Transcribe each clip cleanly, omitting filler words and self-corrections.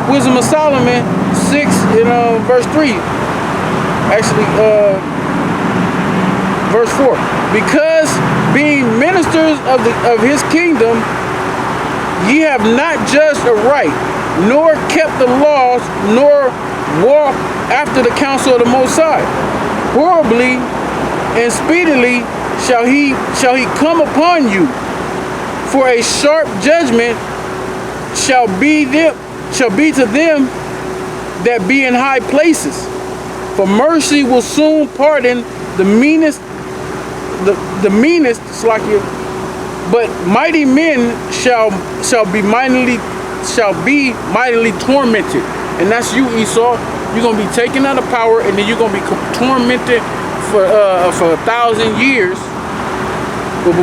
Wisdom of Solomon 6 in verse 3. Actually, verse 4. Because being ministers of his kingdom, ye have not judged aright, nor kept the laws, nor walked after the counsel of the Most High. Horribly and speedily shall he come upon you, for a sharp judgment shall be to them that be in high places. For mercy will soon pardon the meanest, but mighty men shall be mightily tormented. And that's you, Esau. You're gonna be taken out of power, and then you're gonna be tormented for 1,000 years. But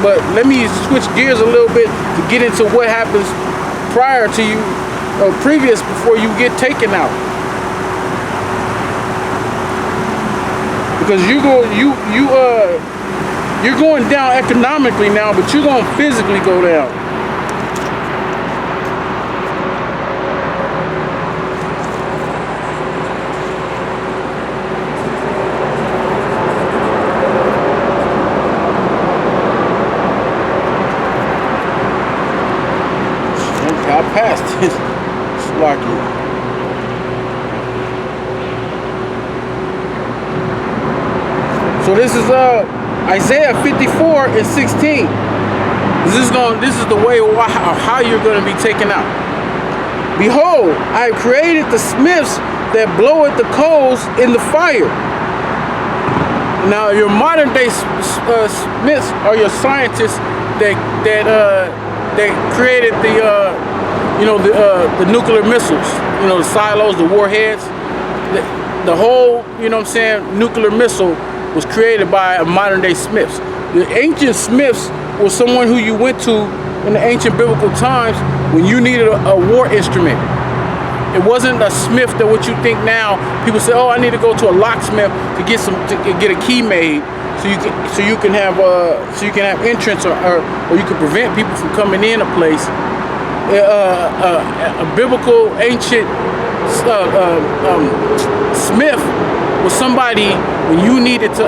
but let me switch gears a little bit to get into what happens prior to you, or previous, before you get taken out. Because you're going down economically now, but you're gonna physically go down. I passed this. It's lucky. So this is Isaiah 54 and 16. This is the way of how you're going to be taken out. Behold, I have created the smiths that bloweth the coals in the fire. Now your modern day smiths are your scientists that created the nuclear missiles, the silos, the warheads, the whole, nuclear missile was created by modern day smiths. The ancient smiths was someone who you went to in the ancient biblical times when you needed a war instrument. It wasn't a smith that what you think now. People say, oh, I need to go to a locksmith to get a key made, so you can have entrance, or you can prevent people from coming in a place. A biblical ancient smith was somebody when you needed to,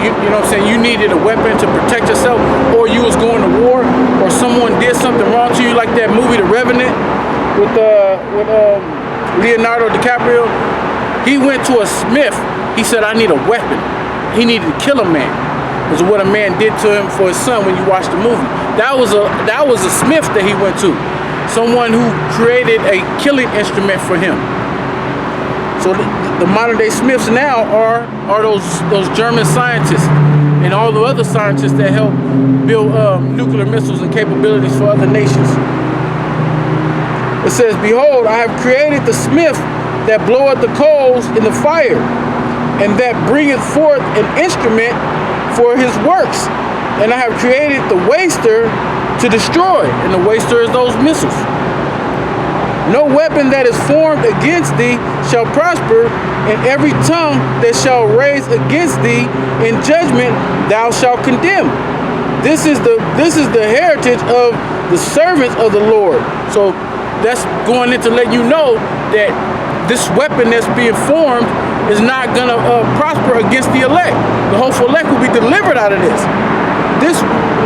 you needed a weapon to protect yourself, or you was going to war, or someone did something wrong to you, like that movie The Revenant with Leonardo DiCaprio. He went to a smith. He said, I need a weapon. He needed to kill a man. This is what a man did to him for his son when you watch the movie. That was a smith that he went to. Someone who created a killing instrument for him. So the modern day smiths now are those German scientists and all the other scientists that help build nuclear missiles and capabilities for other nations. It says, behold, I have created the smith that bloweth the coals in the fire, and that bringeth forth an instrument for his works. And I have created the waster to destroy, and the waster is those missiles. No weapon that is formed against thee shall prosper, and every tongue that shall raise against thee in judgment thou shalt condemn. This is the heritage of the servants of the Lord. So that's going into letting you know that this weapon that's being formed is not gonna prosper against the elect. The hopeful elect will be delivered out of this.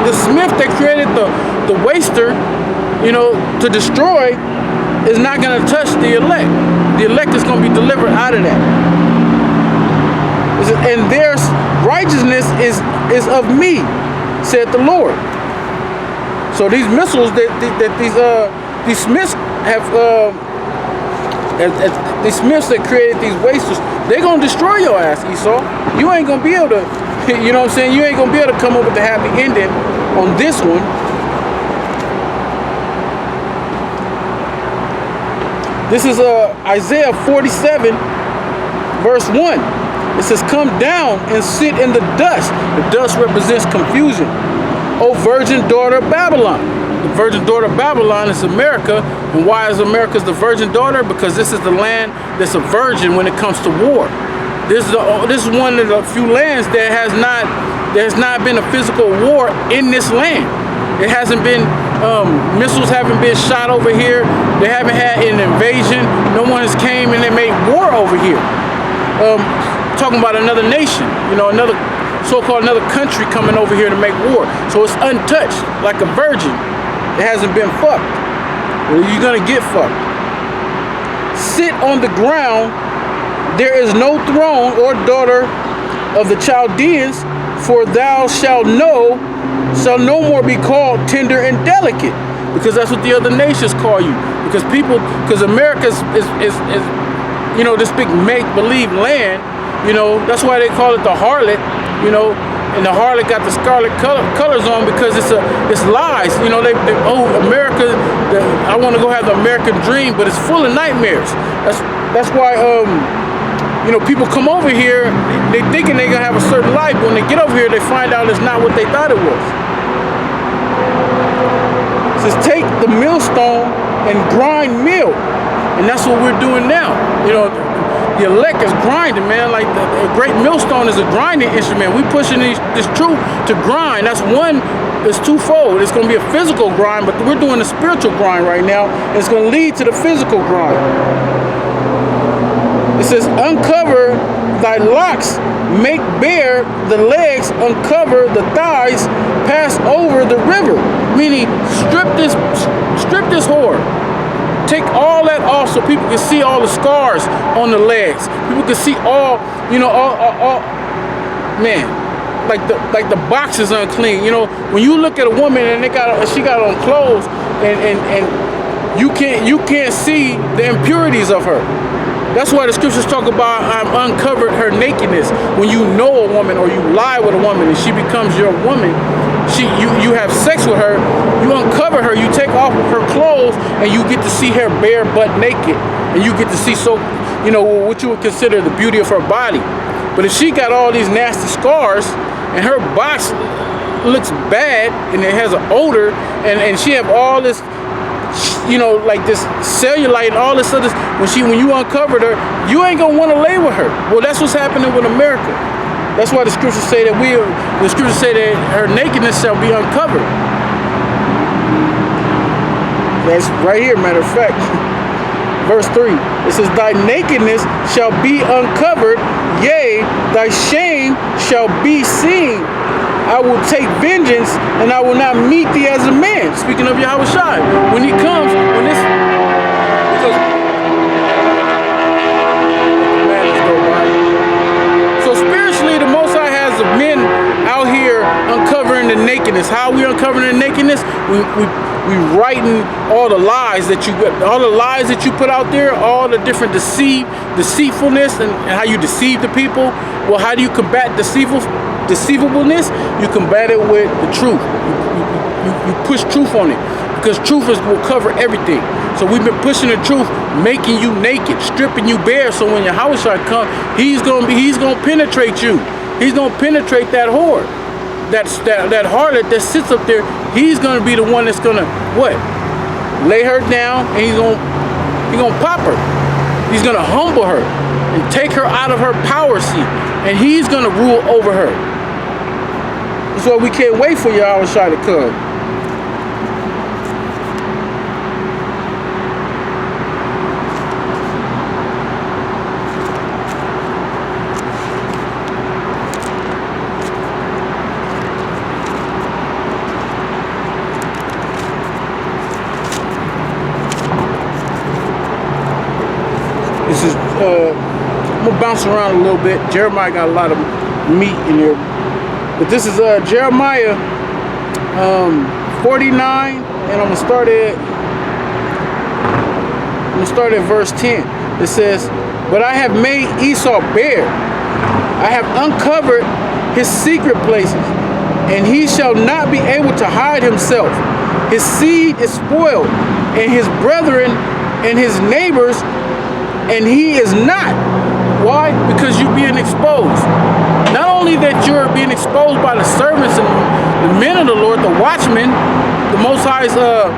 The smith that created the waster, to destroy, is not gonna touch the elect. The elect is gonna be delivered out of that. And their righteousness is of me, said the Lord. So these missiles that these smiths have, the smiths that created these wasters, they're gonna destroy your ass, Esau. You ain't gonna be able to, you know what I'm saying? You ain't gonna be able to come up with a happy ending on this one. This is Isaiah 47, verse 1. It says, come down and sit in the dust. The dust represents confusion. O virgin daughter of Babylon. The virgin daughter of Babylon is America. And why is America the virgin daughter? Because this is the land that's a virgin when it comes to war. This is one of the few lands that has not been a physical war in this land. It hasn't been Missiles haven't been shot over here. They haven't had an invasion. No one has came and they made war over here. Talking about another nation, you know, another so-called another country coming over here to make war. So it's untouched, like a virgin. It hasn't been fucked. Well, you're gonna get fucked. Sit on the ground. There is no throne or daughter of the Chaldeans, for thou shalt no more be called tender and delicate, because that's what the other nations call you. Because America is you know, this big make-believe land. You know, that's why they call it the harlot. You know, and the harlot got the scarlet colors on because it's lies. You know, they America. I want to go have the American dream, but it's full of nightmares. That's why you know, people come over here, they thinking they're gonna have a certain life, but when they get over here, they find out it's not what they thought it was. It says, take the millstone and grind meal, and that's what we're doing now. You know, the elect is grinding, man. Like a great millstone is a grinding instrument. We pushing this truth to grind. That's one. It's twofold. It's going to be a physical grind, but we're doing a spiritual grind right now. And it's going to lead to the physical grind. It says, uncover thy locks, make bare the legs, uncover the thighs, pass over the river. Meaning, strip this whore. Take all that off so people can see all the scars on the legs. People can see all, you know, all man, like the box is unclean. You know, when you look at a woman and she got on clothes and you can't see the impurities of her. That's why the scriptures talk about I've uncovered her nakedness. When you know a woman or you lie with a woman and she becomes your woman, you have sex with her, you uncover her, you take off her clothes, and you get to see her bare butt naked, and you get to see you know, what you would consider the beauty of her body. But if she got all these nasty scars and her box looks bad and it has an odor and she have all this, you know, like this cellulite and all this other, when you uncovered her, you ain't gonna want to lay with her. Well, that's what's happening with America. That's why the scriptures say that her nakedness shall be uncovered. That's right here, matter of fact. Verse 3, it says, thy nakedness shall be uncovered, yea, thy shame shall be seen. I will take vengeance, and I will not meet thee as a man. Speaking of Yahweh Shai, when he comes, so spiritually, the Most High has the men out here uncovering the nakedness. How are we uncovering the nakedness? We writing all the lies that you put out there, all the different deceitfulness and how you deceive the people. Well, how do you combat deceivableness? You combat it with the truth. You push truth on it, because truth will cover everything. So we've been pushing the truth, making you naked, stripping you bare. So when Yahweh Shai comes, he's gonna penetrate you. He's gonna penetrate that whore. That harlot that sits up there, he's gonna be the one that's gonna what? Lay her down, and he's gonna pop her. He's gonna humble her and take her out of her power seat, and he's gonna rule over her. That's why we can't wait for Yahweh Shai to come. This is, I'm gonna bounce around a little bit. Jeremiah got a lot of meat in here. But this is Jeremiah 49, and I'm gonna start at verse 10. It says, but I have made Esau bare. I have uncovered his secret places, and he shall not be able to hide himself. His seed is spoiled, and his brethren and his neighbors, and he is not. Why? Because you're being exposed. Not only that you're being exposed by the servants and the men of the Lord, the watchmen, the Most High's the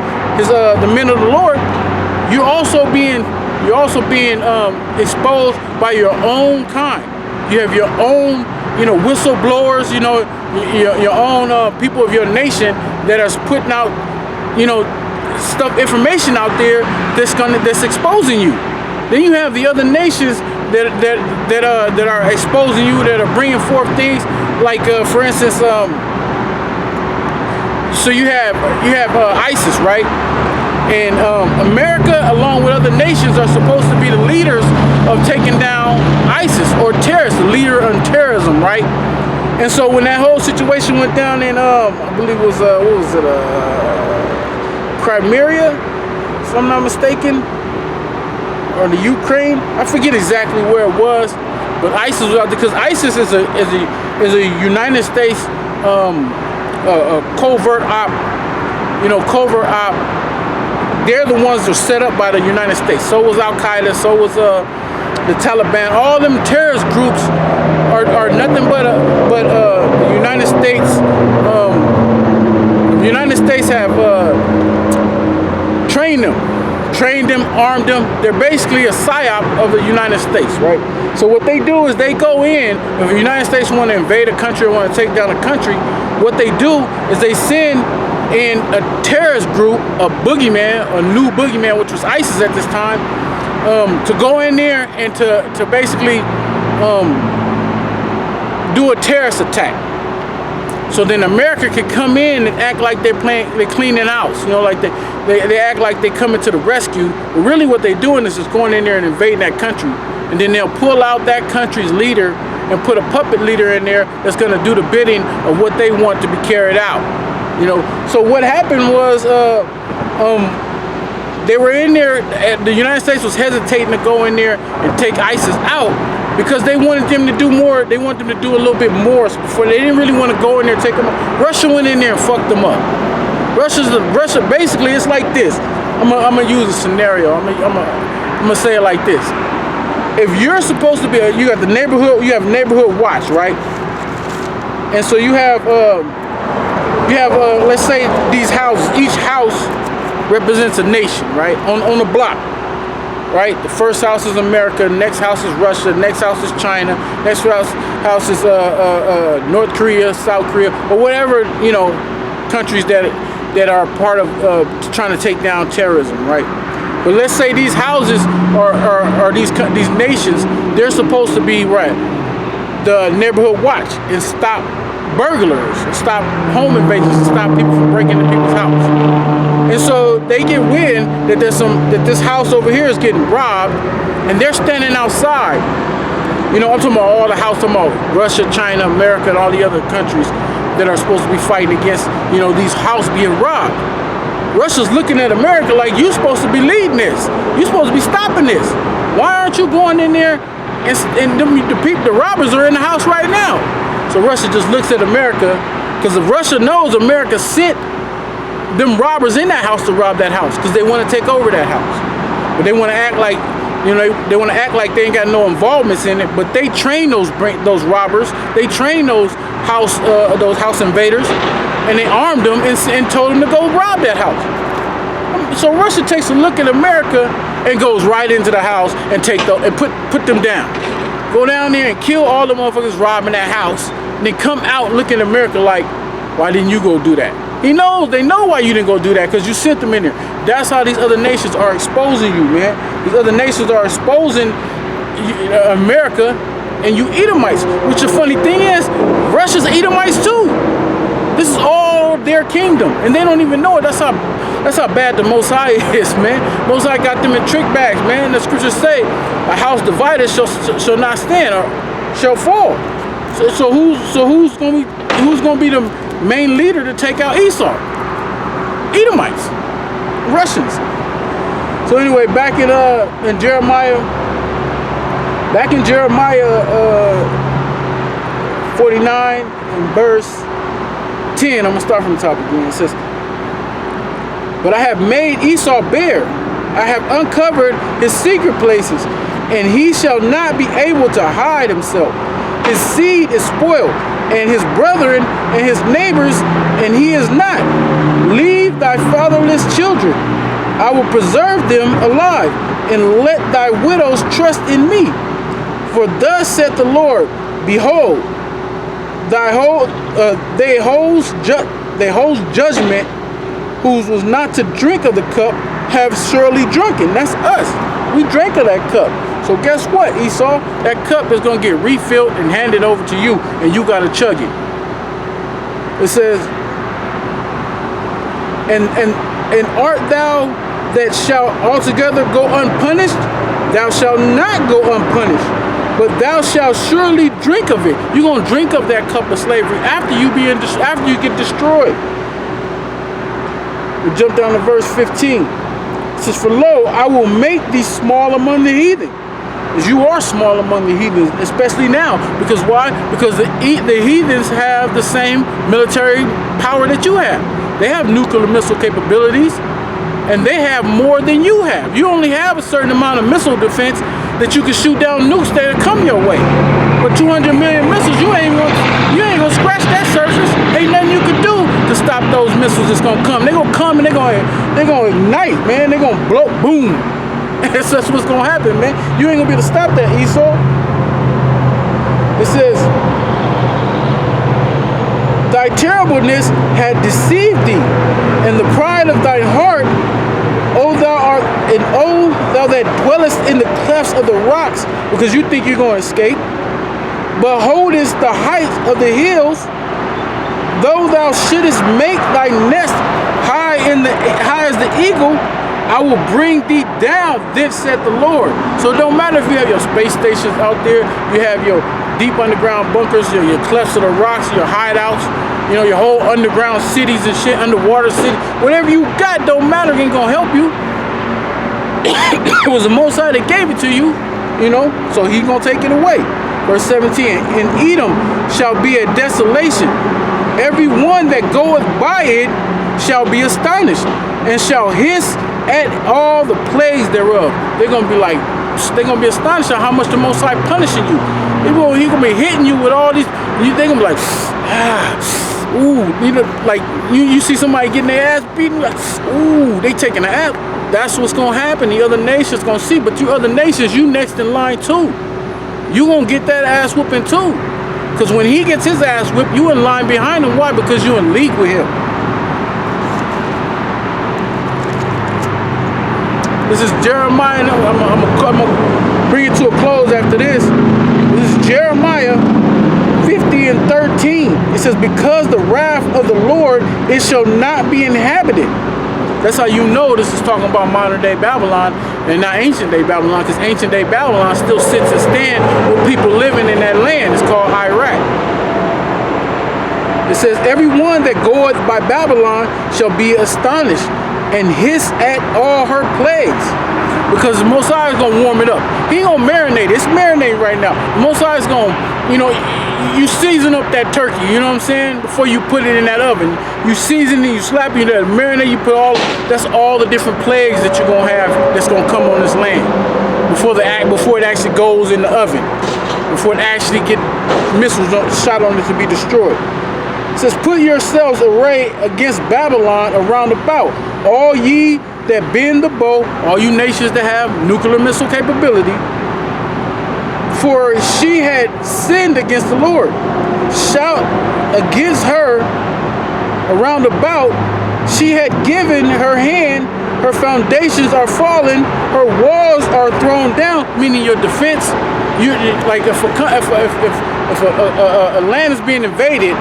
men of the Lord. You're also being exposed by your own kind. You have your own, whistleblowers. Your own people of your nation that are putting out information out there that's exposing you. Then you have the other nations that are exposing you, that are bringing forth things like, for instance, so you have ISIS, right? And America, along with other nations, are supposed to be the leaders of taking down ISIS, or terrorists, the leader on terrorism, right? And so when that whole situation went down in, I believe it was, what was it, Crimea, if I'm not mistaken, or the Ukraine, I forget exactly where it was, but ISIS was out there, because ISIS is a United States covert op, covert op. They're the ones that are set up by the United States. So was Al-Qaeda, so was the Taliban. All them terrorist groups are nothing but the United States. The United States have trained them, armed them. They're basically a psyop of the United States, right? So what they do is they go in, if the United States want to invade a country or want to take down a country, what they do is they send in a terrorist group, a boogeyman, a new boogeyman, which was ISIS at this time, to go in there and to basically do a terrorist attack. So then America could come in and act like they're cleaning house, like they act like they coming to the rescue. But really what they're doing is just going in there and invading that country. And then they'll pull out that country's leader and put a puppet leader in there that's gonna do the bidding of what they want to be carried out. So what happened was they were in there, the United States was hesitating to go in there and take ISIS out because they wanted them to do more, they wanted them to do a little bit more before. They didn't really want to go in there and take them out. Russia went in there and fucked them up. Russia basically, it's like this. I'm gonna use a scenario. I'm gonna say it like this. If you're supposed to be, you have neighborhood watch, right? And so you have let's say these houses, each house represents a nation, right? On a block, right? The first house is America, the next house is Russia, the next house is China, next house is North Korea, South Korea, or whatever, countries that are part of trying to take down terrorism, right? But let's say these houses are these nations, they're supposed to be, right, the neighborhood watch and stop burglars, stop home invasions, stop people from breaking into people's house. And so they get wind that that this house over here is getting robbed, and they're standing outside. I'm talking about all the houses, I'm talking about Russia, China, America, and all the other countries that are supposed to be fighting against, these houses being robbed. Russia's looking at America like, you're supposed to be leading this. You're supposed to be stopping this. Why aren't you going in there and the robbers are in the house right now? So Russia just looks at America, because if Russia knows America sent them robbers in that house to rob that house, because they want to take over that house. But they want to act like, they want to act like they ain't got no involvements in it, but they train those robbers, they train those house invaders, and they armed them and told them to go rob that house. So Russia takes a look at America and goes right into the house and put them down. Go down there and kill all the motherfuckers robbing that house, and then come out looking at America like, why didn't you go do that? They know why you didn't go do that, because you sent them in there. That's how these other nations are exposing you, man. These other nations are exposing America and you Edomites. Which the funny thing is, Russia's Edomites too. This is all their kingdom, and they don't even know it. That's how bad the Most High is, man. Most High got them in trick bags, man. The scriptures say, a house divided shall not stand or shall fall. So who's gonna be the main leader to take out Esau? Edomites, Russians. So anyway, back in Jeremiah 49 and verse 10, I'm gonna start from the top again. It says, but I have made Esau bare, I have uncovered his secret places, and he shall not be able to hide himself. His seed is spoiled, and his brethren and his neighbors, and he is not. Leave thy fatherless children, I will preserve them alive, and let thy widows trust in me. For thus saith the Lord, behold, they holds judgment who was not to drink of the cup have surely drunken. That's us. We drank of that cup. So guess what, Esau? That cup is going to get refilled and handed over to you, and you got to chug it. It says, and art thou that shalt altogether go unpunished? Thou shalt not go unpunished, but thou shalt surely drink of it. You're going to drink of that cup of slavery after you get destroyed. We jump down to verse 15. It says, for lo, I will make thee small among the heathen. As you are small among the heathens, especially now. Because why? Because the heathens have the same military power that you have. They have nuclear missile capabilities, and they have more than you have. You only have a certain amount of missile defense that you can shoot down nukes that come your way. But 200 million missiles, you ain't gonna scratch that surface. Ain't nothing you can do to stop those missiles that's gonna come. They gonna come and they gonna ignite, man. They gonna blow, boom. That's what's gonna happen, man. You ain't gonna be able to stop that, Esau. It says, thy terribleness had deceived thee, and the pride of thine heart, O thou that dwellest in the clefts of the rocks, because you think you're gonna escape, but holdest the height of the hills, though thou shouldest make thy nest high as the eagle, I will bring thee down, then said the Lord. So it don't matter if you have your space stations out there, you have your deep underground bunkers, your clefts of the rocks, your hideouts, you know, your whole underground cities and shit, underwater cities. Whatever you got don't matter, it ain't gonna help you. It was the Most High that gave it to you, you know, so he gonna take it away. Verse 17, and Edom shall be a desolation. Every one that goeth by it shall be astonished, and shall hiss at all the plagues thereof. They're gonna be astonished at how much the Most High punishing you. He gonna be hitting you with all these. They're gonna be like, ooh, you know, like you see somebody getting their ass beaten, like, ooh, they taking the ass. That's what's gonna happen. The other nations gonna see, but you other nations, you next in line too. You gonna get that ass whooping too. Because when he gets his ass whipped, you in line behind him. Why? Because you in league with him. This is Jeremiah. I'm gonna bring it to a close after this. This is Jeremiah 50 and 13. It says, because the wrath of the Lord, it shall not be inhabited. That's how you know this is talking about modern day Babylon and not ancient day Babylon, because ancient day Babylon still sits and stands with people living in that land. It's called Iraq. It says, everyone that goeth by Babylon shall be astonished and hiss at all her plagues. Because the Most High is going to warm it up. He ain't going to marinate. It's marinating right now. The Most High is going to, you know, you season up that turkey, you know what I'm saying? Before you put it in that oven. You season it, you slap it, you marinate, you put that's all the different plagues that you're going to have that's going to come on this land. Before it actually goes in the oven. Before it actually get missiles shot on it to be destroyed. It says, put yourselves array against Babylon around about, all ye that bend the bow, all you nations that have nuclear missile capability, for she had sinned against the Lord. Shout against her around about, she had given her hand, her foundations are fallen, her walls are thrown down, meaning your defense. You like if a land is being invaded,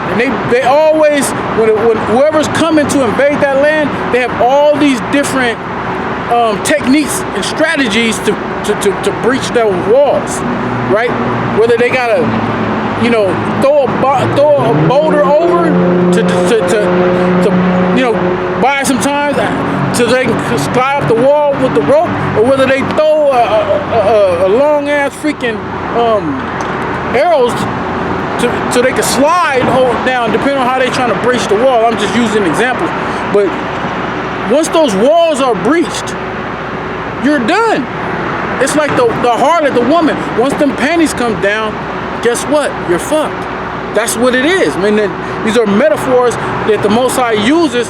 and they always, when whoever's coming to invade that land, they have all these different techniques and strategies to breach those walls, right? Whether they gotta, you know, throw a boulder over to you know, buy some time so they can slide up the wall with the rope, or whether they throw a long ass freaking arrows so they can slide down, depending on how they're trying to breach the wall. I'm just using examples. But once those walls are breached, you're done. It's like the harlot, the woman. Once them panties come down, guess what? You're fucked. That's what it is. I mean, these are metaphors that the Most High uses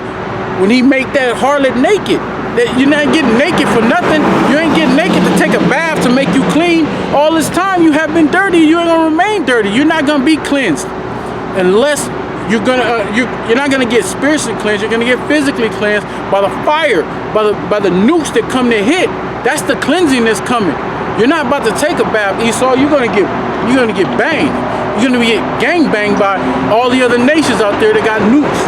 when he make that harlot naked. That you're not getting naked for nothing. You ain't getting naked to take a bath to make you clean. All this time you have been dirty. You ain't gonna remain dirty. You're not gonna be cleansed unless you're not gonna get spiritually cleansed. You're gonna get physically cleansed by the fire, by the nukes that come to hit. That's the cleansing that's coming. You're not about to take a bath, Esau. You're gonna get banged. You're gonna get gang banged by all the other nations out there that got nukes.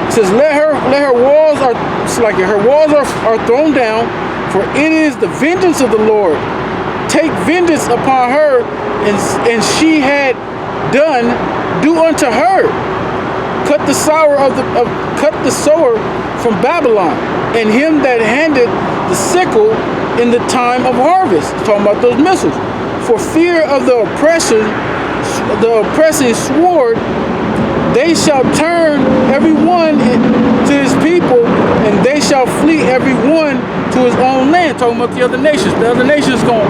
It says, let her walls are thrown down, for it is the vengeance of the Lord. Take vengeance upon her, and she had done, do unto her. Cut the sower from Babylon, and him that handed the sickle in the time of harvest. Talking about those missiles. For fear of the oppressing sword, they shall turn every one to his people, and they shall flee every one to his own land. Talking about the other nations. The other nations going to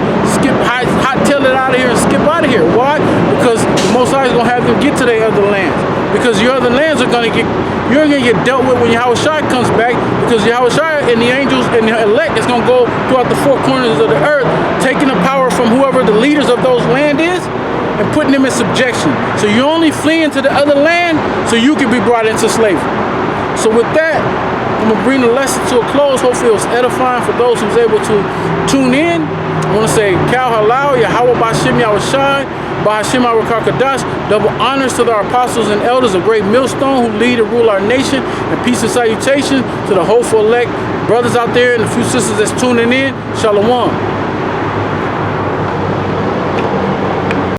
hightail it out of here and skip out of here. Why? Because the Most High is going to have them get to their other lands. Because your other lands are going to get, you're going to get dealt with when Yahushua comes back. Because Yahushua and the angels and the elect is going to go throughout the four corners of the earth, taking the power from whoever the leaders of those land is, and putting them in subjection. So you're only fleeing to the other land so you can be brought into slavery. So with that, I'm going to bring the lesson to a close. Hopefully it was edifying for those who's able to tune in. I want to say, Kal Halal, Yahweh Bashim Yahushai, Bahashim Arakakadash, double honors to our apostles and elders of Great Millstone who lead and rule our nation, and peace and salutation to the hopeful elect brothers out there and the few sisters that's tuning in. Shalom.